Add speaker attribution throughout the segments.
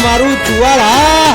Speaker 1: મારું ચુવાડ હા.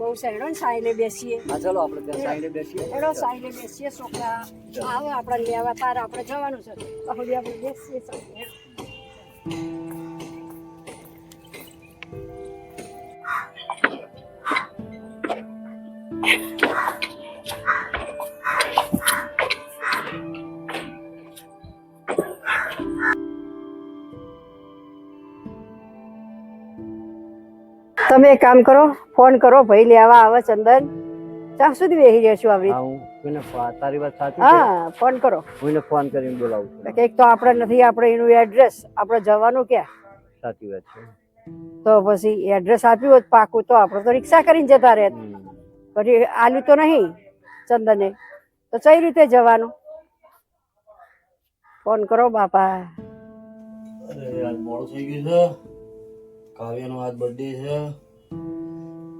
Speaker 2: બહુ સાઈડો ને સાઈને બેસીએ.
Speaker 3: હા ચાલો આપણે ત્યાં સાઈડે બેસીએ.
Speaker 2: એડો સાઈને બેસીએ છોકરા આવે આપણે લેવા તાર આપણે જવાનું છે તો હવે આપણે બેસીએ સાઈને. તમે એક કામ કરો, ફોન કરો, ભાઈ લેવા આવે ચંદન. ત્યાં સુધી બેસી રહેશું આવી.
Speaker 3: હા હું કોઈને તારી વાત સાચી છે.
Speaker 2: હા ફોન કરો.
Speaker 3: હું એને ફોન કરીને બોલાવું છું.
Speaker 2: કંઈક તો આપણે નથી, આપણે એનું એડ્રેસ, આપણે જવાનું ક્યાં.
Speaker 3: સાચી વાત છે.
Speaker 2: તો પછી એડ્રેસ આપ્યું હોત પાકું તો આપણે તો રિક્ષા કરીને જતા રહે. પછી આલ્યું તો નહીં ચંદને, તો કઈ રીતે જવાનું? ફોન કરો બાપા.
Speaker 1: અરે આજ મોડું થઈ ગયું છે. કાવ્યાનો આજ બર્થડે છે.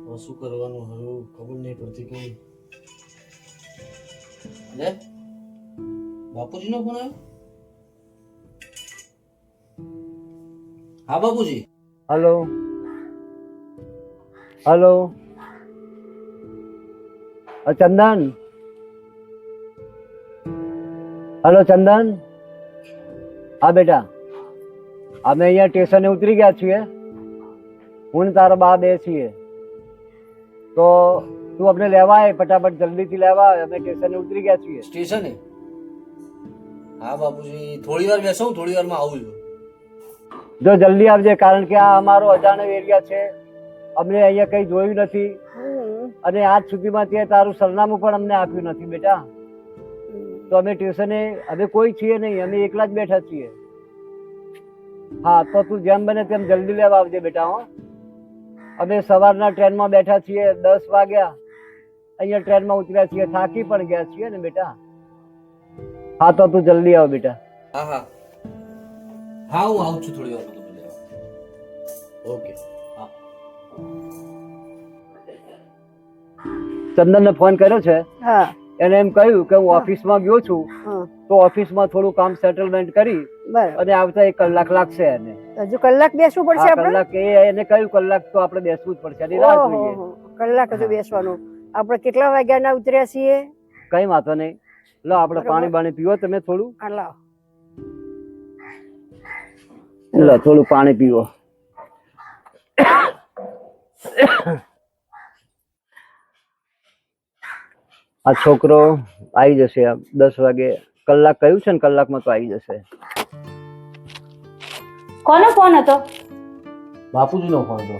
Speaker 1: હવે શું કરવાનું હવે ખબર નહીં પડતી કઈ. અરે બાપુજીનો ફોન આવ્યો? હા બાપુજી.
Speaker 3: હલો હલો ચંદન. હલો ચંદન. હા બેટા, અમે અહીંયા સ્ટેશને ઉતરી ગયા છીએ. હું ને તારા બા બે છીએ. તો તું અમને લેવા આય, ફટાફટ જલ્દીથી લેવા આય. અમે સ્ટેશને ઉતરી ગયા છીએ.
Speaker 1: સ્ટેશને? હા બાપુજી, થોડી વાર બેસો, થોડી વારમાં આવું છું.
Speaker 3: જો જલ્દી આવજે, કારણ કે આ અમારો અજાણ્યો એરિયા છે. અમને અહીંયા કઈ જોયું નથી અને આજ સુધીમાં ત્યાં તારું સરનામું પણ અમને આપ્યું નથી બેટા. તો અમે સ્ટેશને અમે કોઈ છીએ નહીં, અમે એકલા જ બેઠા છીએ. હા તો તું જેમ બને તેમ જલ્દી લેવા આવજે બેટા. હો, અમે સવારના ટ્રેનમાં બેઠા છીએ, 10 વાગ્યા અહીંયા ટ્રેનમાં ઉતર્યા છીએ, થાકી પણ ગયા છીએ ને બેટા. હા તો તું જલ્દી આવ બેટા.
Speaker 1: હા હા હા, હું આવું છું થોડી વારમાં તમે લેવા. ઓકે હા.
Speaker 3: ચંદનને ફોન કર્યો છે.
Speaker 2: હા
Speaker 3: એને એમ કહ્યું કે હું ઓફિસમાં ગયો છું,
Speaker 2: હા
Speaker 3: તો ઓફિસમાં થોડું કામ સેટલમેન્ટ કરી
Speaker 2: બરાબર.
Speaker 3: અને આવતા 1 કલાક લાગશે એને.
Speaker 2: હજુ કલાક બેસવું પડશે
Speaker 3: હા,
Speaker 2: આપણે?
Speaker 3: કલાક એને કહ્યું કલાક તો આપણે બેસવું જ પડશે. એની રાહ જોઈએ.
Speaker 2: ઓહો, કલાક હજુ બેસવાનું. આપણે કેટલા વાગ્યાના ઉતર્યા છીએ?
Speaker 3: કઈ વાંધો નહીં. લો આપણે પાણી બાણી પીવો તમે થોડું.
Speaker 2: હા લાવો.
Speaker 3: લો થોડું પાણી પીવો. આ છોકરો આવી જશે 10 વાગે. કલાક કહ્યું છે ને, કલાકમાં તો આવી જશે.
Speaker 4: કોનો ફોન હતો?
Speaker 1: બાપુજીનો ફોન હતો.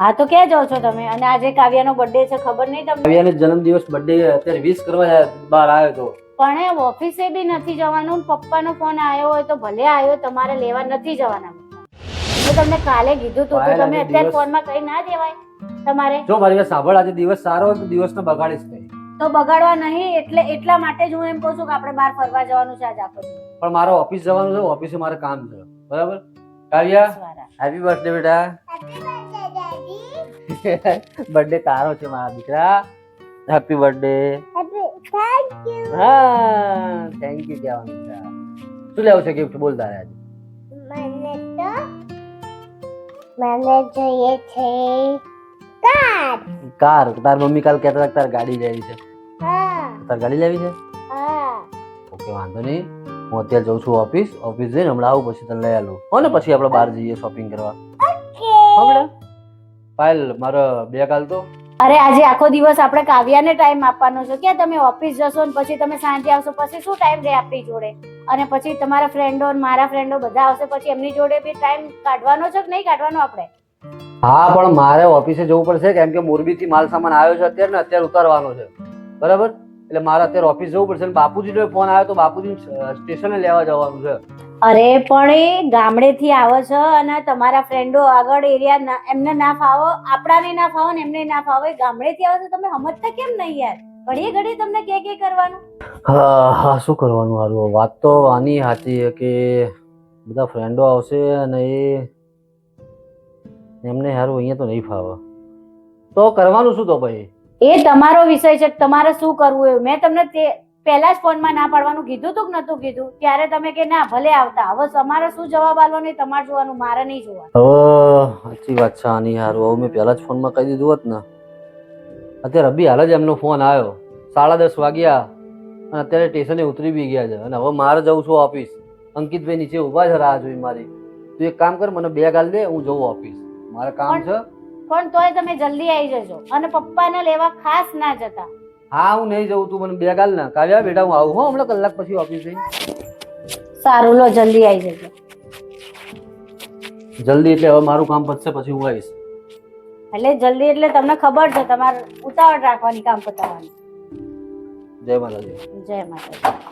Speaker 4: હા તો ક્યાં જાઓ છો તમે? અને આજે કાવ્યાનો બર્થડે છે, ખબર નહીં તમને?
Speaker 1: કાવ્યાને જન્મદિવસ બર્થડે અત્યારે વિશ કરવા બહાર આવ્યો તો.
Speaker 4: પણ એ ઓફિસે બી નથી જવાનું. પપ્પાનો ફોન આવ્યો હોય તો ભલે આવ્યો, તમારે લેવા નથી જવાના. મેં તમને કાલે કીધું તું કે તમે અત્યારે ફોનમાં કઈ ના દેવાય તમારે.
Speaker 1: જો મારી વાત સાંભળ, આજે દિવસ સારો હોય તો દિવસનો બગાડીશ નહીં.
Speaker 4: તો બગાડવા નહીં, એટલા માટે જ હું એમ કહું છું કે આપણે બહાર ફરવા જવાનું છે આજ આખો દિવસ.
Speaker 1: પણ મારે ઓફિસ જવાનું છે, ઓફિસે મારે કામ છે. બરાબર કાવ્યા, હેપી બર્થડે બેટા. બર્થડે તારો છે મારા દીકરા. Happy birthday. હા થેન્ક યુ કહેવાનું છે. શું લેવું છે ગિફ્ટ? બોલ તારે આજે.
Speaker 5: મને જોઈએ છે કાર.
Speaker 1: કાર? તાર મમ્મી કાલ કહેતા હતા તાર ગાડી લેવી છે.
Speaker 5: હા
Speaker 1: તાર ગાડી લેવી છે?
Speaker 5: હા
Speaker 1: કે વાંધો નહીં, હું અત્યારે જઉં છું ઓફિસ જઈને હમણાં આવું, પછી તને લઈ આલું હો ને, પછી આપણે બહાર જઈએ શોપિંગ કરવા. હમણાં પાયલ મારો બેગ હાલતો.
Speaker 4: અરે આજે આખો દિવસ આપણે કાવ્યાને ટાઈમ આપવાનો છે. ક્યાં તમે ઓફિસ જશો ને પછી તમે સાંજે આવશો, પછી શું ટાઈમ રહે આપણી જોડે? અને પછી તમારા ફ્રેન્ડો મારા ફ્રેન્ડો બધા આવશે, પછી એમની જોડે બી ટાઈમ કાઢવાનો છે કે નહીં કાઢવાનો આપણે?
Speaker 1: હા પણ મારે ઓફિસે જવું પડશે, કેમ કે મોરબીથી માલ સામાન આવ્યો છે અત્યારે ને, અત્યારે ઉતારવાનો છે, બરાબર? એટલે મારે અત્યારે ઓફિસ જવું પડશે. બાપુજીનો ફોન આવ્યો તો બાપુજી સ્ટેશને લેવા જવાનું છે.
Speaker 4: અરે પણ એ ગામડેથી આવે છે અને તમારા ફ્રેન્ડો આગળ એરિયા એમને ના ફાવો, આપણાને ના ફાવો ને એમને ના ફાવો. એ ગામડેથી આવે તો તમે સમજતા કેમ નહીં યાર? ઘડીએ ઘડીએ તમને કે કરવાનું.
Speaker 1: હા શું કરવાનું હારું? વાત તો આની સાચી છે કે બધા ફ્રેન્ડો આવશે અને એમને હારું અહીંયા તો નહીં ફાવે, તો કરવાનું શું? તો ભાઈ
Speaker 4: એ તમારો વિષય છે, તમારે શું કરવું એવું. મેં તમને તે પહેલા જ ફોનમાં ના પાડવાનું કીધું તું કે નતું કીધું? ત્યારે તમે કે ના ભલે આવતા. હવે તમારે શું જવાબ આલવો નહીં, તમારે જોવાનું, મારે નહીં જોવાનું.
Speaker 1: હવે સાચી વાત છે આની હારું. હવે મેં પહેલા જ ફોનમાં કહી દીધું હોત ને. અત્યારે અભી હાલ જ એમનો ફોન આવ્યો, 10:30 વાગ્યા અને અત્યારે સ્ટેશને ઉતરી બી ગયા છે. અને હવે મારે જવું છું ઓફિસ. અંકિતભાઈ નીચે ઉભા છે રાહ જોઈ મારી. તું એક કામ કર, મને બેગ આલ દે, હું જઉં ઓફિસ, મારે કામ છે.
Speaker 4: પણ તોય તમે જલ્દી આવી જજો અને પપ્પાને લેવા ખાસ ના જતા.
Speaker 1: હા હું નહીં જઉં, તું મને બેગ આલ ને. કાવ્યા બેટા હું આવું હો હમણાં કલાક પછી ઓફિસ જઈ.
Speaker 4: સારું લો, જલ્દી આવી જજો.
Speaker 1: જલ્દી એટલે હવે મારું કામ પતશે પછી હું આવીશ.
Speaker 4: એટલે જલ્દી એટલે તમને ખબર છે, તમારે ઉતાવળ રાખવાની કામ પતાવવાની.
Speaker 1: જય માતાજી.
Speaker 4: જય માતાજી.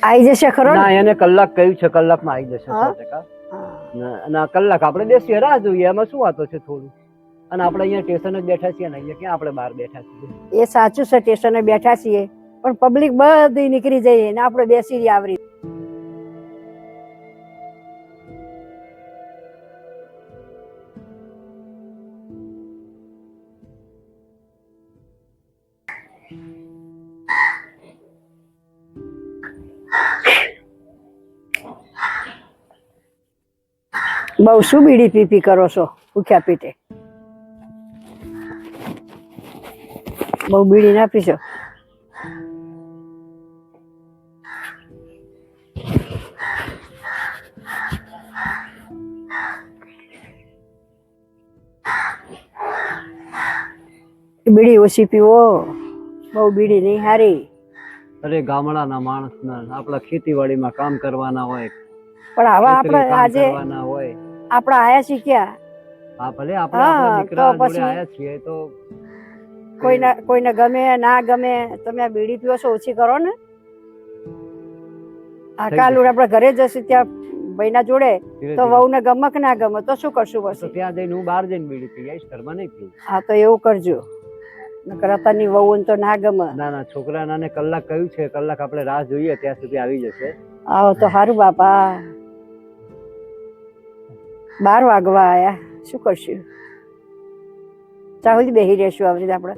Speaker 2: આવી જશે ખરો ને?
Speaker 3: ના એને કલાક કહ્યું છે, કલાકમાં આવી જશે 100%. ના કલાક આપણે બેસીએ, રાહ જોઈએ, એમાં શું વાતો છે થોડું. અને આપણે અહીંયા સ્ટેશન જ બેઠા છીએ ને, અહીંયા ક્યાં આપણે બહાર બેઠા છીએ?
Speaker 2: એ સાચું છે, સ્ટેશને બેઠા છીએ પણ પબ્લિક બધી નીકળી જઈએ ને આપણે બેસી રહીએ આવરી. બહુ શું બીડી પીપી કરો છો ભૂખ્યા પેટે? બહુ બીડી ના પીશો. બીડી ઓછી પીવો, બહુ બીડી નહીં હારી.
Speaker 3: અરે ગામડાના માણસના આપણા ખેતીવાડીમાં કામ કરવાના હોય,
Speaker 2: પણ હવે આપણે
Speaker 3: કામ
Speaker 2: આજે
Speaker 3: કરવાના હોય.
Speaker 2: આપણે આયા છીએ ક્યાં?
Speaker 3: હા ભલે આપણે
Speaker 2: હા,
Speaker 3: આપણા દીકરા
Speaker 2: તો
Speaker 3: જોડે
Speaker 2: પછી
Speaker 3: આયા છીએ તો
Speaker 2: કોઈને ગમે ના ગમે, તમે આ બીડી પીવો છો ઓછી કરો ને. આ કાલ આપણે ઘરે જશું ત્યાં ભાઈના જોડે
Speaker 3: ધીરે
Speaker 2: તો
Speaker 3: ધીરે.
Speaker 2: વહુને ગમે કે ના ગમે તો શું કરશું
Speaker 3: તો
Speaker 2: પછી?
Speaker 3: ત્યાં જઈને હું બહાર જઈને બીડી પી આવીશ, ઘરમાં નહીં પીવું.
Speaker 2: હા તો એવું કરજો, નકર અત્યારની વહુને તો ના ગમે.
Speaker 3: ના ના છોકરાને કલાક કહ્યું છે, કલાક આપણે રાહ જોઈએ, ત્યાં સુધી આવી જશે.
Speaker 2: આવો તો સારું બાપા. 12 વાગવા આયા, શું કરશું? ચાહુદી બેહી રહેશું આવી રીતે આપણે.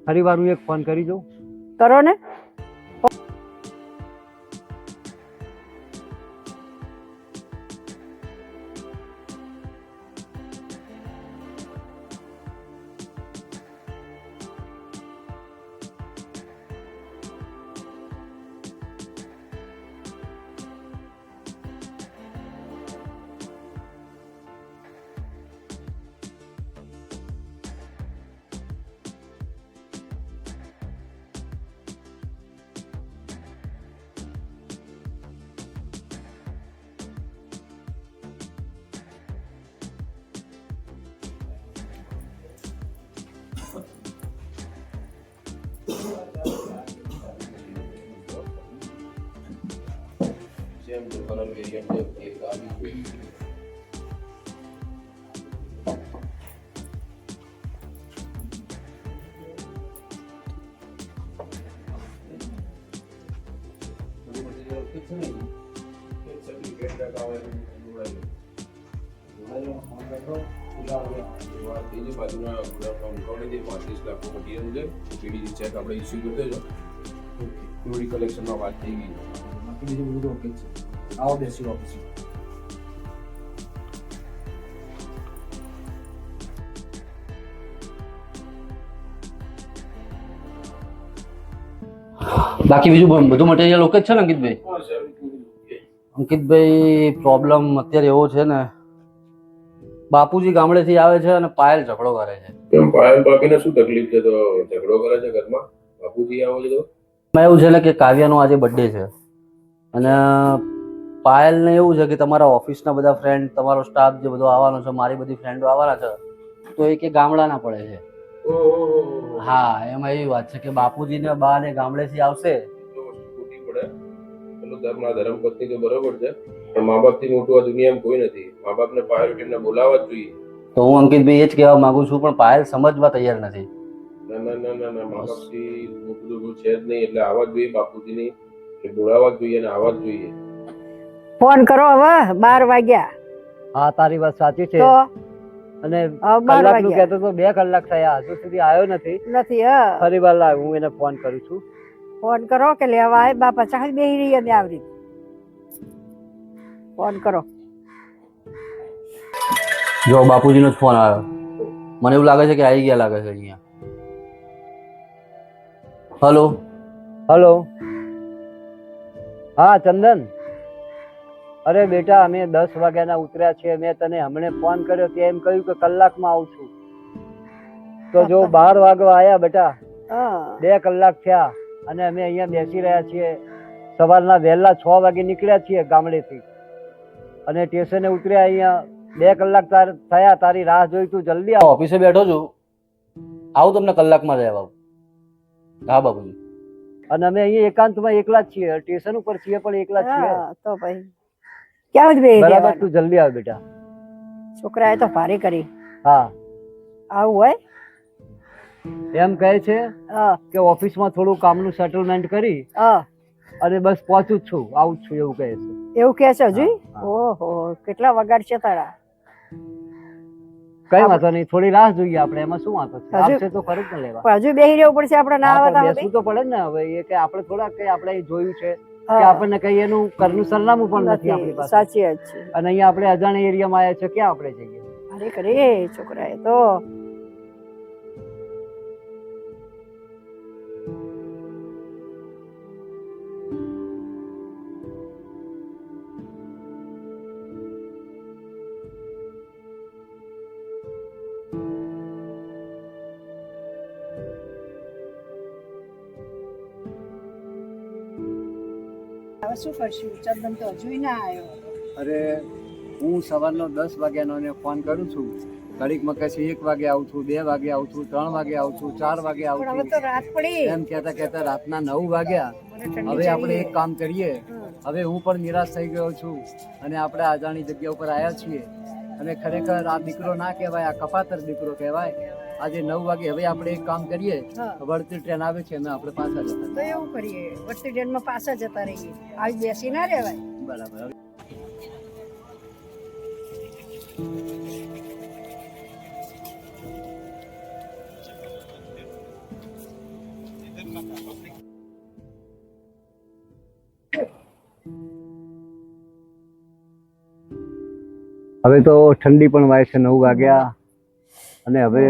Speaker 3: ફરી વાર હું એક ફોન કરી દઉં.
Speaker 2: કરો ને.
Speaker 6: બીજી બાજુના કવરેજ 35 લાખનું મટીરિયલ છે, પીડીજી ચેક આપણે ઇસ્યુ કરી દેજો. પ્યુરી કલેક્શનમાં વાત થઈ ગઈ.
Speaker 1: બાકી બીજું બધું ઓકે છે. આવો બેસી ઓફિસ. બાકી બીજું બધું મટીરિયલ ઓકે જ છે ને અંકિતભાઈ?
Speaker 6: હા સાહેબ.
Speaker 1: અંકિતભાઈ પ્રોબ્લેમ અત્યારે એવો છે ને, બાપુજી ગામડેથી આવે છે અને પાયલ ઝઘડો કરે છે.
Speaker 6: કેમ પાયલ ભાભીને શું તકલીફ છે તો ઝઘડો કરે છે ઘરમાં? બાપુજી આવો છે તો
Speaker 1: એમાં એવું છે ને કે કાવ્યાનો આજે બર્થડે છે અને પાયલને એવું છે કે તમારા ઓફિસના બધા ફ્રેન્ડ, તમારો સ્ટાફ જે બધો આવવાનો છે, મારી બધી ફ્રેન્ડો આવવાના છે, તો એ કે ગામડાના પડે છે.
Speaker 6: ઓહો.
Speaker 1: હા, એમાં એવી વાત છે કે બાપુજીને બા ને ગામડેથી આવશે.
Speaker 6: તો વસ્તુ ખોટી પડે. પેલું ધર્મપત્ની તો બરોબર છે, પણ મા બાપથી મોટું આ દુનિયામાં કોઈ નથી. મા બાપને પ્રાયોરિટીને બોલાવવા જ જોઈએ.
Speaker 1: તો હું અંકિતભાઈ એ જ કહેવા માંગુ છું, પણ પાયલ સમજવા તૈયાર નથી.
Speaker 6: ના ના ના ના ના, મા બાપથી મોટું તો કોઈ છે જ નહીં, એટલે આવવા જ જોઈએ બાપુજીની, એટલે બોલાવવા જ જોઈએ અને આવવા જ જોઈએ.
Speaker 2: ફોન કરો હવે, 12 વાગ્યા
Speaker 3: હા, તારી વાત સાચી છે.
Speaker 2: તો
Speaker 3: અને
Speaker 2: 12
Speaker 3: કલાકનું
Speaker 2: વાગ્યા
Speaker 3: કહેતો તો 2 કલાક થયા, હજુ સુધી આવ્યો નથી.
Speaker 2: નથી. હા,
Speaker 3: ફરી વાર લાવ, હું એને ફોન કરું છું.
Speaker 2: ફોન કરો કે લેવા આવે. બાપા ચાલ બેહી રહી અને આવરી ફોન કરો.
Speaker 1: જો બાપુજીનો જ ફોન આવ્યો, મને એવું લાગે છે કે આવી ગયા લાગે છે અહીંયા. હલો.
Speaker 3: હલો. હા ચંદન, અરે બેટા અમે 10 વાગ્યાના ઉતર્યા છીએ. મેં તને હમણે ફોન કર્યો તે એમ કહ્યું કે કલાકમાં આવું છું. તો જો 12 વાગવા આવ્યા બેટા,
Speaker 2: હા
Speaker 3: 2 કલાક થયા અને અમે અહીંયા બેસી રહ્યા છીએ. સવારના વહેલા 6 વાગે નીકળ્યા છીએ ગામડેથી અને સ્ટેશને ઉતર્યા અહીંયા. 2 કલાક થયા, તારી રાહ જોઈ. તું જલ્દી આવ.
Speaker 1: ઓફિસે બેઠો છું, આવું તમને કલાકમાં રહેવા. હા બાપુજી.
Speaker 3: અને અમે અહીંયા એકાંતમાં એકલા જ છીએ, સ્ટેશન ઉપર છીએ પણ એકલા જ છીએ.
Speaker 2: હા, તો ભાઈ ક્યાં જ બેહી
Speaker 3: બરાબર,
Speaker 2: રહેવાનું?
Speaker 3: તું જલ્દી આવ બેટા.
Speaker 2: છોકરાએ તો ભારી કરી.
Speaker 3: હા,
Speaker 2: આવું હોય.
Speaker 3: એમ કહે છે
Speaker 2: હા
Speaker 3: કે ઓફિસમાં થોડું કામનું સેટલમેન્ટ કરી
Speaker 2: હા,
Speaker 3: અને બસ પહોંચું જ છું, આવું જ છું એવું કહે છે.
Speaker 2: એવું કે છે હજુ?
Speaker 3: હા, હા.
Speaker 2: ઓહો, કેટલા વગાડશે તારા?
Speaker 3: કઈ વાંધો નહીં, થોડી રાહ જોઈએ આપણે, એમાં શું વાંધો છે?
Speaker 2: હજુ-
Speaker 3: આવશે તો ખરું જ ને લેવા.
Speaker 2: પણ હજુ બેહી રહેવું પડશે આપણે ના
Speaker 3: હા,
Speaker 2: આવે
Speaker 3: પણ
Speaker 2: તો
Speaker 3: બેસવું તો પડે જ ને. હવે એ કે આપણે થોડા કે આપણે અહીં જોયું છે કે
Speaker 2: હા.
Speaker 3: આપણને કઈ એનું ઘરનું સરનામું પણ નથી આપણી પાસે,
Speaker 2: સાચી વાત છે.
Speaker 3: અને અહીંયા આપણે અજાણ્યા એરિયામાં આવ્યા છે, ક્યાં આપણે જઈએ?
Speaker 2: અરે કરે છોકરાએ તો. હવે શું કરશું? ચંદન તો હજુ ના આવ્યો.
Speaker 3: અરે હું સવારનો 10 વાગ્યાનો એને ફોન કરું છું, ઘડીક મકાશી 1 વાગે આવું છું, 2 વાગે આવું છું, 3 વાગે આવું છું, 4 વાગે
Speaker 2: પણ
Speaker 3: આવું
Speaker 2: હવે
Speaker 3: છું,
Speaker 2: તો રાત પડી.
Speaker 3: એમ કહેતા કહેતા રાતના 9 વાગ્યા.
Speaker 2: મને ઠંડી
Speaker 3: હવે આપણે
Speaker 2: ચડી.
Speaker 3: એક કામ કરીએ,
Speaker 2: હમ.
Speaker 3: હવે હું પણ નિરાશ થઈ ગયો છું અને આપણે અજાણી જગ્યા ઉપર આવ્યા છીએ. અને ખરેખર આ દીકરો ના કહેવાય, આ કપાતર દીકરો કહેવાય. આજે 9 વાગે હવે આપણે એક કામ કરીએ,
Speaker 2: હા.
Speaker 3: વળતી ટ્રેન આવે છે અમે આપણે પાછા જતા
Speaker 2: તો એવું કરીએ, વસ્તી ટ્રેનમાં પાછા જતા રહીએ. આવી બેસી ના રહેવાય.
Speaker 3: બરાબર. હવે તો ઠંડી પણ વાય છે, 9 વાગ્યા અને હવે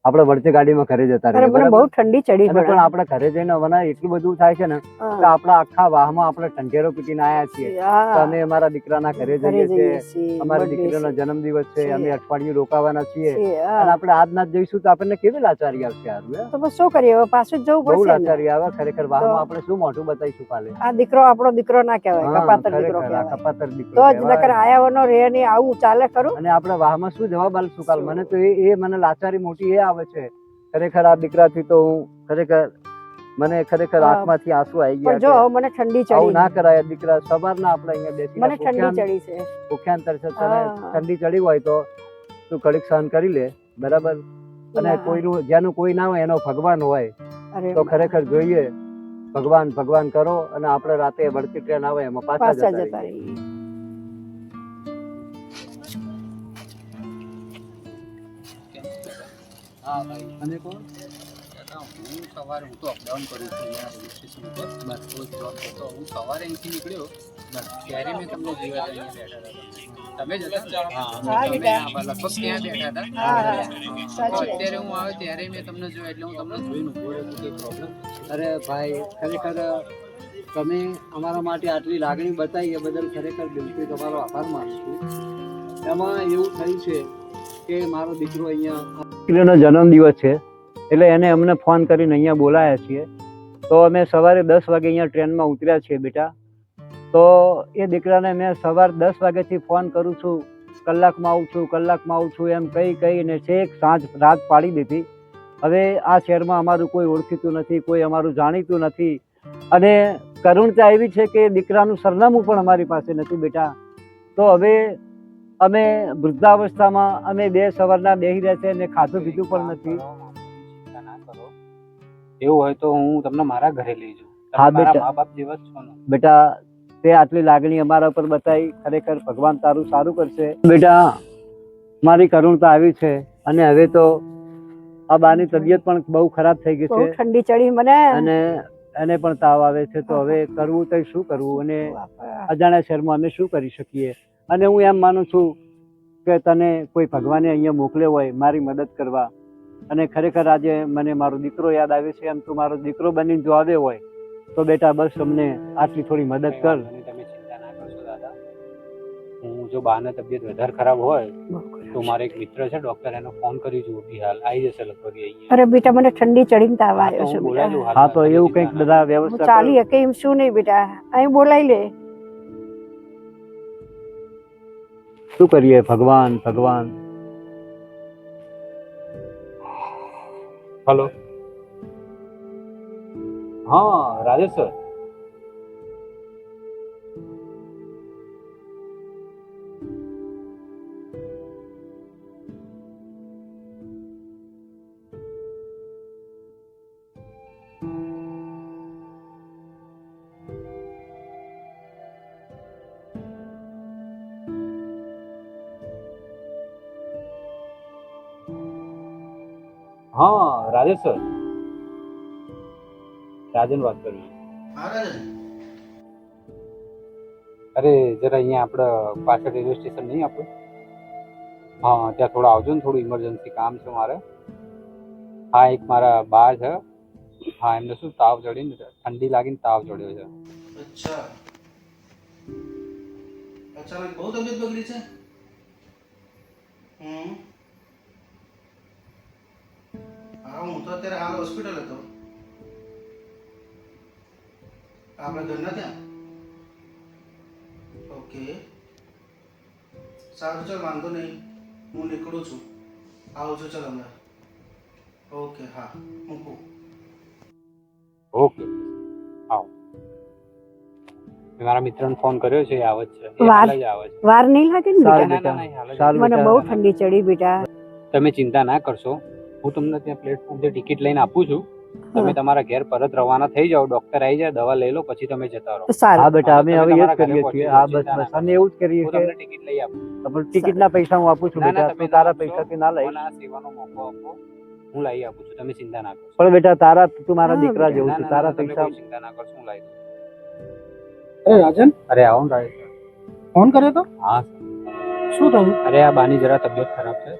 Speaker 3: આપણે વળતે ગાડીમાં ઘરે જતા
Speaker 2: અરે
Speaker 3: રહીએ.
Speaker 2: મને બહુ
Speaker 3: બરાબર?
Speaker 2: ઠંડી ચડી
Speaker 3: અને પણ
Speaker 2: પણ
Speaker 3: આપણે ઘરે જઈને હવે એટલું બધું થાય છે ને કે આપણા આખા વાહમાં આપણે ઢંઢેરો પીટીને આવ્યા છીએ. તો અમે અમારા દીકરાના ઘરે જઈએ છીએ, અમારી દીકરીનો જન્મદિવસ છે, અમે અઠવાડિયું રોકાવાના છીએ અને આપણે આજના જ જઈશું તો આપણને કેવી લાચારી આવશે? યાર,
Speaker 2: તો બસ શું કરીએ, હવે પાછું જ જવું
Speaker 3: બહુ
Speaker 2: પડશે ને.
Speaker 3: લાચારી આવે ખરેખર. વાહમાં આપણે શું મોઢું બતાવીશું કાલે?
Speaker 2: આ દીકરો આપણો દીકરો ના કહેવાય,
Speaker 3: હા,
Speaker 2: કપાતર દીકરો
Speaker 3: ખરેખર આ
Speaker 2: કહેવાય.
Speaker 3: કપાતર દીકરો
Speaker 2: તો જ નકર
Speaker 3: કહેવાય.
Speaker 2: આયાવાનો રે ને આવું ચાલે ખરું.
Speaker 3: અને આપણે વાહમાં શું જવાબ આલશું કાલ? મને તો એ મને લાચારી મોટી એ આવે છે ખરેખર. આ દીકરાથી તો હું ખરેખર, મને ખરેખર
Speaker 2: હા.
Speaker 3: આંખમાંથી આંસુ આવી
Speaker 2: પણ
Speaker 3: ગયા
Speaker 2: જો
Speaker 3: કે
Speaker 2: હવે મને ઠંડી
Speaker 3: આવું
Speaker 2: ચડી.
Speaker 3: ના કરાય. દીકરા સવારના આપણે અહીંયા બેસીને
Speaker 2: મને ઠંડી ચડી છે.
Speaker 3: ભૂખ્યાન તરસે તને
Speaker 2: હા.
Speaker 3: ઠંડી ચડી હોય તો તું ઘડીક સહન કરી લે, બરાબર? અને
Speaker 2: ના.
Speaker 3: કોઈનું જેનું કોઈ ના હોય એનો ભગવાન હોય
Speaker 2: અરે
Speaker 3: તો ખરેખર જોઈએ ભગવાન ભગવાન કરો અને આપણે રાતે વળતી ટ્રેન આવે એમાં પાછા
Speaker 2: પાછા
Speaker 3: જતા
Speaker 2: જતા
Speaker 3: રહીએ.
Speaker 2: રહીએ.
Speaker 3: હા ભાઈ, અને કોણ?
Speaker 7: હું સવારે હું તો અપડાઉન કરું છું અહીંયા રેલવે સ્ટેશન ઉપર બસ તો જોબ કરતો હું સવારે અહીંથી નીકળ્યો બસ ત્યારે મેં તમને જોયા હતા અહીંયા બેઠા હતા તમે જ હતા
Speaker 2: હા,
Speaker 7: તમે
Speaker 2: બેટા.
Speaker 7: લગભગ ત્યાં બેઠા હતા
Speaker 2: હા,
Speaker 7: તો
Speaker 2: સાચી વાત.
Speaker 7: અત્યારે હું આવ્યો ત્યારે મેં તમને જોયા એટલે હું તમને જોઈને ઊભો રહ્યો કોઈ પ્રોબ્લેમ
Speaker 3: અરે ભાઈ ખરેખર તમે અમારા માટે આટલી લાગણી બતાવી એ બદલ ખરેખર દિલથી તમારો આભાર માનું છું. એમાં એવું થયું છે કે મારો દીકરો અહીંયા દીકરીનો જન્મદિવસ છે એટલે એને અમને ફોન કરીને અહીંયા બોલાયા છીએ. તો અમે સવારે 10 વાગે અહીંયા ટ્રેનમાં ઉતર્યા છીએ બેટા. તો એ દીકરાને મેં સવાર 10 વાગ્યાથી ફોન કરું છું, કલાકમાં આવું છું એમ કહીને છેક સાંજ રાત પાડી દીધી. હવે આ શહેરમાં અમારું કોઈ ઓળખીતું નથી, કોઈ અમારું જાણીતું નથી અને કરુણતા એવી છે કે દીકરાનું સરનામું પણ અમારી પાસે નથી બેટા. તો હવે અમે વૃદ્ધાવસ્થામાં અમે 2 સવારના બેસી રહ્યા છે અને ખાધું પીધું પણ નથી.
Speaker 7: ચિંતા ના કરો એવું હોય તો હું તમને મારા ઘરે લઈ જાઉં.
Speaker 3: હા,
Speaker 7: તમે મારા
Speaker 3: બેટા.
Speaker 7: મા બાપ જેવા જ છો ને.
Speaker 3: બેટા તે આટલી લાગણી અમારા ઉપર બતાવી ખરેખર ભગવાન તારું સારું કરશે. બેટા મારી કરુણતા આવી છે અને હવે તો આ બાની તબિયત પણ બહુ ખરાબ થઈ ગઈ
Speaker 2: બહુ
Speaker 3: છે
Speaker 2: ઠંડી ચડી મને.
Speaker 3: અને એને પણ તાવ આવે છે. તો હવે કરવું તો શું કરવું અને અજાણ્યા શહેરમાં અમે શું કરી શકીએ. અને હું એમ માનું છું કે તને કોઈ ભગવાને અહીંયા મોકલ્યો હોય મારી મદદ કરવા અને ખરેખર આજે મને મારો દીકરો યાદ આવે છે. એમ તું મારો દીકરો બનીને જો આવ્યો હોય તો બેટા બસ અમને આટલી થોડી મદદ
Speaker 7: કઈ
Speaker 3: કર.
Speaker 7: વાંધો નહીં, તમે ચિંતા ના કરશો દાદા. હું જો બાને તબિયત વધારે ખરાબ હોય તો મારે એક મિત્ર છે ડોક્ટર, એનો ફોન કરી જોઉં બી હાલ આવી જશે લગભગ એ અહીંયા.
Speaker 2: અરે બેટા મને ઠંડી ચડીને તાવ
Speaker 7: હા, તો
Speaker 2: આવ્યો છે
Speaker 7: હું બોલાવી લઉં
Speaker 2: બેટા.
Speaker 7: હાલ.
Speaker 3: હા તો
Speaker 7: તમે
Speaker 3: એવું
Speaker 7: ચિંતા
Speaker 3: કંઈક
Speaker 7: ના
Speaker 3: બધા
Speaker 2: હું
Speaker 3: વ્યવસ્થા
Speaker 2: ચાલી
Speaker 3: કરો.
Speaker 2: શકે એમ શું નહીં બેટા, અહીં બોલાવી લે.
Speaker 3: શું કરીએ ભગવાન ભગવાન.
Speaker 7: હલો, હા રાજેશ સર. હા રાજેશ સર, રાજન વાત કરું છું. અરે જરા અહીંયા આપણે પાછળ રેલવે સ્ટેશન નહીં આપણું, હા ત્યાં થોડા આવજો ને, થોડું ઇમરજન્સી કામ છે મારે. હા એક મારા બા છે, હા એમને શું તાવ ચડીને ઠંડી લાગીને તાવ ચડ્યો છે.
Speaker 8: अच्छा अचानक बहुत तबीयत बगड़ी છે હા હું તો અત્યારે હાલ હોસ્પિટલ હતો આપણા ઘરના ત્યાં ઓકે સારું ચાલ વાંધો નહીં હું નીકળું છું આવું છું ચાલ હમણાં ઓકે હા મૂકું
Speaker 7: ઓકે આવો. મેં મારા મિત્રને ફોન કર્યો છે, એ આવે જ છે, એ
Speaker 2: વાર-
Speaker 7: હાલ જ આવે છે.
Speaker 2: વાર નહીં લાગે ને
Speaker 3: સારું
Speaker 2: બેટા?
Speaker 7: ના, ના, ના, હાલ જ
Speaker 3: સારું
Speaker 7: આવે.
Speaker 2: મને
Speaker 3: બેટા.
Speaker 2: બહુ ઠંડી ચડી બેટા.
Speaker 7: તમે ચિંતા ના કરશો, હું તમને ત્યાં પ્લેટફોર્મથી ટિકિટ લઈને આપું છું. તમે
Speaker 2: હા.
Speaker 7: તમારા ઘેર પરત રવાના થઈ જાઓ, ડોક્ટર આવી જાય, દવા લઈ લો, પછી તમે જતા રહો.
Speaker 2: સારું.
Speaker 3: હા બેટા અમે
Speaker 7: તમે
Speaker 3: હવે એ જ
Speaker 7: તમારા ઘરે
Speaker 3: કરીએ
Speaker 7: પહોંચી
Speaker 3: છીએ.
Speaker 7: જાઓ,
Speaker 3: હા બસ
Speaker 7: ચિંતા ના
Speaker 3: બસ અમે એવું જ કરીએ
Speaker 7: હું
Speaker 3: છીએ.
Speaker 7: તમને ટિકિટ લઈ આપું.
Speaker 3: પણ ટિકિટના પૈસા હું આપું છું
Speaker 7: ના, ના,
Speaker 3: બેટા.
Speaker 7: તમે
Speaker 3: તું તારા
Speaker 7: ના
Speaker 3: પૈસાથી ના લઈશ.
Speaker 7: મને આ સેવાનો મોકો આપો, હું લઈ આપું છું, તમે ચિંતા ના કરશો.
Speaker 3: પણ બેટા તારા તું મારા
Speaker 2: હા,
Speaker 3: દીકરા
Speaker 2: બેટા.
Speaker 3: જેવું
Speaker 7: ના,
Speaker 3: છે.
Speaker 7: ના,
Speaker 3: તારા
Speaker 7: ના, તમે
Speaker 3: પૈસા
Speaker 7: કોઈ ચિંતા ના કરશો, હું લઈ દઉં.
Speaker 8: અરે રાજન
Speaker 7: અરે આવો ને રાજેશ સર.
Speaker 8: ફોન કર્યો તો
Speaker 7: હા
Speaker 8: શું થયું
Speaker 7: અરે આ બાની જરા તબિયત ખરાબ છે.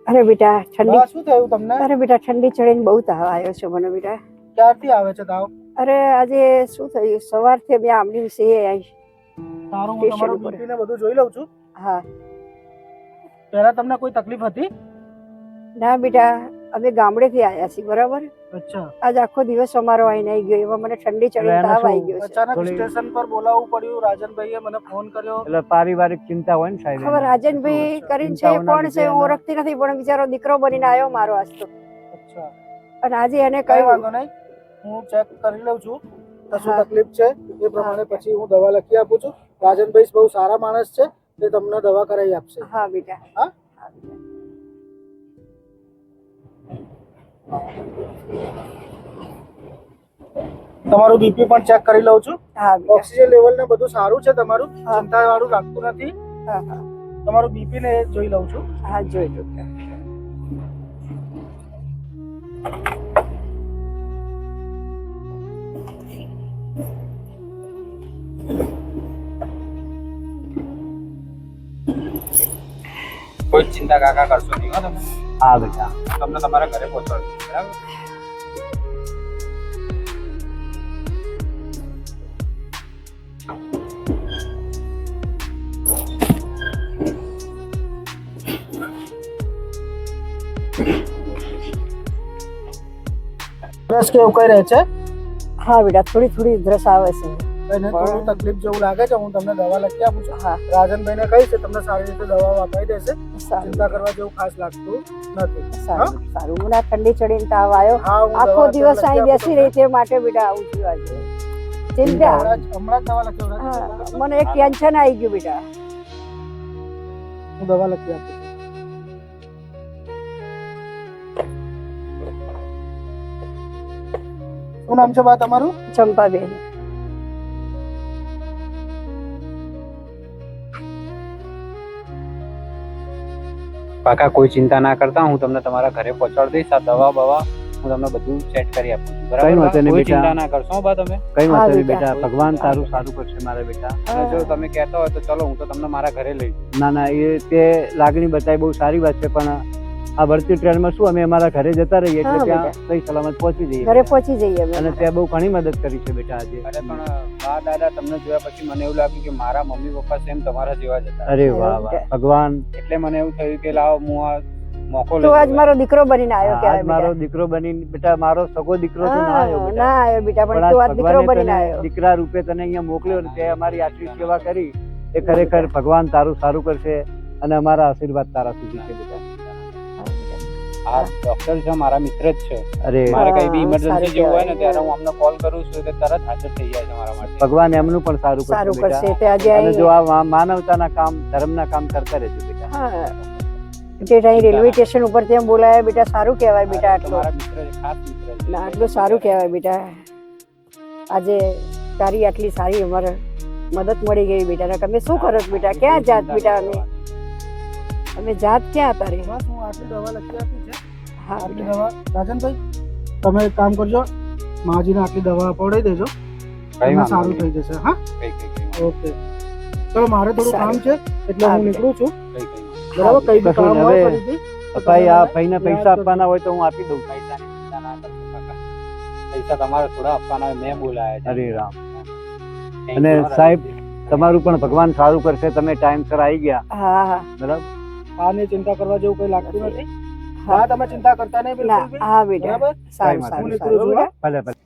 Speaker 2: અરે બેટા ઠંડી,
Speaker 8: બા શું થયું તમને
Speaker 2: અરે બેટા ઠંડી ચડીને બહુ તાવ આવ્યો છે મને બેટા.
Speaker 8: ક્યારથી આવે છે તાવ
Speaker 2: અરે આજે શું થયું, સવારથી અમે આમલી વિશે આવી.
Speaker 8: સારું હું
Speaker 2: સ્ટેશન
Speaker 8: તમારું
Speaker 2: ઉપર.
Speaker 8: બીપી ને બધું જોઈ લઉં છું
Speaker 2: હા
Speaker 8: પહેલા તમને કોઈ તકલીફ હતી
Speaker 2: ના બેટા, અમે ગામડેથી આવ્યા છીએ બરાબર.
Speaker 8: અચ્છા
Speaker 2: આજ આખો દિવસ અમારો આઈને આવી ગયો, એમાં મને ઠંડી ચડીને
Speaker 3: એને
Speaker 2: તાવ
Speaker 3: શું?
Speaker 2: આવી ગયો છે.
Speaker 8: અચાનક
Speaker 3: થોડી-
Speaker 8: સ્ટેશન પર બોલાવવું પડ્યું રાજનભાઈએ મને ફોન કર્યો
Speaker 3: એટલે પારિવારિક ચિંતા હોય ને સાહેબ
Speaker 2: ખબર
Speaker 3: એને.
Speaker 2: રાજનભાઈ કરીને છે
Speaker 3: ચિંતાઓના
Speaker 2: કોણ છે
Speaker 3: લીધે
Speaker 2: હું
Speaker 3: એના-
Speaker 2: ઓળખતી નથી, પણ બિચારો દીકરો બનીને આવ્યો મારો આજ તો.
Speaker 8: અચ્છા
Speaker 2: અને આજે એને
Speaker 8: કઈ
Speaker 2: કહ્યું
Speaker 8: વાંધો નહીં હું ચેક કરી લઉં છું તો શું
Speaker 2: હા.
Speaker 8: તકલીફ છે એ પ્રમાણે પછી હું દવા લખી આપું છું રાજનભાઈ બહુ સારા માણસ છે તે તમને દવા કરાવી આપશે
Speaker 2: હા બેટા.
Speaker 8: હા?
Speaker 2: હા બેટા.
Speaker 8: તમારું બીપી પણ ચેક કરી લઉં છું
Speaker 2: હા બેટા.
Speaker 8: ઓક્સિજન લેવલ ને બધું સારું છે તમારું
Speaker 2: હા.
Speaker 8: ચિંતા વાળું લાગતું નથી
Speaker 2: હા હા
Speaker 8: તમારું બીપી ને એ જોઈ લઉં છું
Speaker 2: હા જોઈ લો બેટા.
Speaker 7: કોઈ ચિંતા કાકા કરશો નહીં હો તમે.
Speaker 3: હા બેટા.
Speaker 7: તમને તમારા ઘરે પહોંચાડી દઈશ, બરાબર?
Speaker 8: રસ કે એવું કઈ રહે છે
Speaker 2: હા બેટા થોડી થોડી ઉધરસ આવે છે.
Speaker 8: એને થોડું તકલીફ જેવું લાગે છે, હું તમને દવા લખી આપું છું.
Speaker 2: હા
Speaker 8: રાજનભાઈને કહીશ કે તમને સારી રીતે દવાઓ અપાઈ દેશે.
Speaker 2: સારું
Speaker 8: ચિંતા કરવા જેવું ખાસ લાગતું નથી.
Speaker 2: સારું સારું. મને આ ઠંડી ચડીને તાવ આવ્યો,
Speaker 8: હા, હું
Speaker 2: આખો
Speaker 8: દવા
Speaker 2: દિવસ
Speaker 8: લખી
Speaker 2: અહીં
Speaker 8: આપું
Speaker 2: બેસી
Speaker 8: છું.
Speaker 2: રહી તે માટે બેટા આવું થયું આજે. ચિંતા.
Speaker 8: હમણાં જ દવા લખી આપું.
Speaker 2: હા, મને એક ટેન્શન આવી ગયું બેટા.
Speaker 8: હું દવા લખી આપું છું. શું નામ છે બા તમારું?
Speaker 2: ચંપાબેન.
Speaker 7: કાકા કોઈ ચિંતા ના કરતા, હું તમને તમારા ઘરે પહોંચાડી દઈશ. આ દવા બવા હું તમને બધું સેટ કરી આપું છું, બરાબર?
Speaker 3: કઈ વાંધો નહીં
Speaker 7: કોઈ
Speaker 3: બેટા.
Speaker 7: ચિંતા ના કરશો હો બા તમે.
Speaker 3: કઈ
Speaker 2: હા,
Speaker 3: વાંધો નહીં
Speaker 2: બેટા.
Speaker 3: બેટા, ભગવાન તારું સારું કરશે મારા બેટા.
Speaker 7: અને જો તમે કહેતા હોય તો ચલો હું તો તમને મારા ઘરે લઈ જઈશ.
Speaker 3: ના ના, એ તે લાગણી બતાવી બહુ સારી વાત છે, પણ આ વળતી ટ્રેનમાં શું અમે અમારા ઘરે જતા રહીએ એટલે
Speaker 2: હા,
Speaker 3: ત્યાં
Speaker 2: બેટા.
Speaker 3: સહી સલામત પહોંચી જઈએ
Speaker 2: ઘરે પહોંચી જઈએ અમે.
Speaker 3: અને ત્યાં બહુ ઘણી મદદ કરી છે બેટા આજે.
Speaker 7: અરે પણ બા દાદા તમને જોયા પછી મને એવું લાગ્યું કે મારા મમ્મી પપ્પા સેમ તમારા જેવા જ હતા.
Speaker 3: અરે વાહ વાહ, ભગવાન.
Speaker 7: એટલે મને એવું થયું કે લાવો હું આ મોકો
Speaker 2: તું આજ
Speaker 7: લઈ
Speaker 2: મારો દીકરો બનીને આવ્યો
Speaker 3: આજ
Speaker 2: કહેવાય
Speaker 3: મારો
Speaker 2: બેટા.
Speaker 3: દીકરો બની બેટા, મારો સગો દીકરો તો ના આવ્યો
Speaker 2: હા,
Speaker 3: બેટા.
Speaker 2: ના આવ્યો બેટા, પણ
Speaker 3: પણ
Speaker 2: તું
Speaker 3: આજ
Speaker 2: આજ દીકરો
Speaker 3: ભગવાને
Speaker 2: બનીને
Speaker 3: તને
Speaker 2: આવ્યો.
Speaker 3: દીકરા રૂપે તને અહીંયા મોકલ્યો ને તે અમારી આટલી સેવા કરી એ ખરેખર ભગવાન તારું સારું કરશે અને અમારા આશીર્વાદ તારા સુધી છે બેટા.
Speaker 7: આ ડોક્ટર છે મારા મિત્ર જ છે.
Speaker 3: અરે
Speaker 7: મારે કઈ બી
Speaker 2: હા,
Speaker 7: ઇમરજન્સી
Speaker 2: સારું
Speaker 7: જેવું હોય ને
Speaker 2: કહેવાય.
Speaker 7: ત્યારે હું અમને કોલ કરું છું એટલે તરત હાજર થઈ જાય છે મારા માટે.
Speaker 3: ભગવાન એમનું પણ સારું
Speaker 2: સારું
Speaker 3: કરશે
Speaker 2: કરશે.
Speaker 3: બેટા.
Speaker 2: તે આજે
Speaker 3: અને જો
Speaker 2: અહીં
Speaker 3: આ માનવતાના કામ ધર્મના કામ કરતા રહેજો બેટા.
Speaker 2: હા, તે અહીં રેલવે સ્ટેશન ઉપર ત્યાં બોલાયા બેટા, સારું કહેવાય બેટા. આટલું
Speaker 7: મારા મિત્ર છે, ખાસ મિત્ર છે.
Speaker 2: ના, આટલું સારું કહેવાય બેટા. આજે તારી આટલી સારી અમારે મદદ મળી ગઈ બેટા. તમે શું કરત બેટા? ક્યાં જાત બેટા? અમે જાત ક્યાં તારે?
Speaker 8: બસ હું આટલી દવા લખી આપી છે.
Speaker 2: હા
Speaker 8: આટલી
Speaker 2: બેટા.
Speaker 8: દવા રાજનભાઈ તમે એક કામ કરજો, માજીને આટલી દવા અપાવડાવી દેજો,
Speaker 7: કઈ
Speaker 8: તમને
Speaker 7: વાંધો
Speaker 8: સારું
Speaker 7: નહીં.
Speaker 8: થઈ જશે. હા,
Speaker 7: કઈ કઈ કઈ
Speaker 8: ઓકે. ચલો મારે થોડું કામ છે એટલે
Speaker 2: હા,
Speaker 8: હું નીકળું છું.
Speaker 7: કઈ કઈ
Speaker 8: બરાબર, કઈ બી
Speaker 3: કશું
Speaker 8: કામ
Speaker 3: નહીં.
Speaker 8: હોય
Speaker 3: હવે
Speaker 8: ફરીથી તો
Speaker 3: ભાઈ
Speaker 8: તમે
Speaker 3: આ
Speaker 8: મને
Speaker 3: ભાઈને
Speaker 8: યાદ
Speaker 3: પૈસા
Speaker 8: કરજો.
Speaker 3: આપવાના હોય તો હું આપી દઉં.
Speaker 7: પૈસાની ચિંતા ના કરશો કાકા. પૈસા તમારે થોડા આપવાના હોય, મેં બોલાયા છે.
Speaker 3: અરે રામ.
Speaker 7: Thank
Speaker 3: અને
Speaker 7: you,
Speaker 3: સાહેબ તમારું પણ ભગવાન સારું કરશે, તમે ટાઈમસર આવી ગયા
Speaker 2: હા હા
Speaker 3: બરાબર.
Speaker 8: આની ચિંતા કરવા જેવું કઈ લાગતું નથી.
Speaker 2: હા.
Speaker 8: હા, તમે ચિંતા કરતા નહીં
Speaker 2: ના,
Speaker 8: બિલકુલ બી.
Speaker 2: હા બેટા.
Speaker 8: બરાબર,
Speaker 2: સારું
Speaker 3: હું
Speaker 2: સારું
Speaker 8: નીકળું
Speaker 2: સારું
Speaker 8: છું,
Speaker 2: બેટા.
Speaker 3: ભલે ભલે.